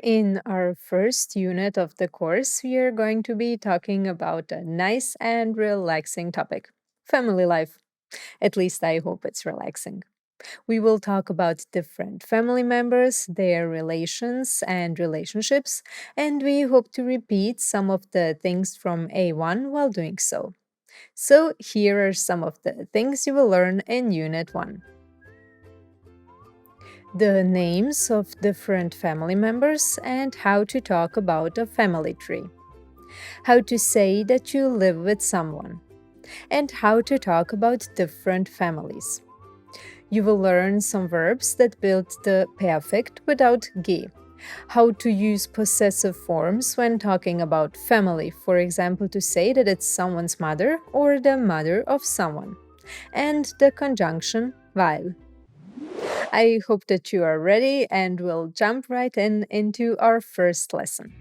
In our first unit of the course, we are going to be talking about a nice and relaxing topic: family life. At least I hope it's relaxing. We will talk about different family members, their relations and relationships, and we hope to repeat some of the things from A1 while doing so. So, here are some of the things you will learn in Unit 1: the names of different family members and how to talk about a family tree, how to say that you live with someone, and how to talk about different families. You will learn some verbs that build the perfect without ge, how to use possessive forms when talking about family, for example, to say that it's someone's mother or the mother of someone, and the conjunction weil. I hope that you are ready and we'll jump right in into our first lesson.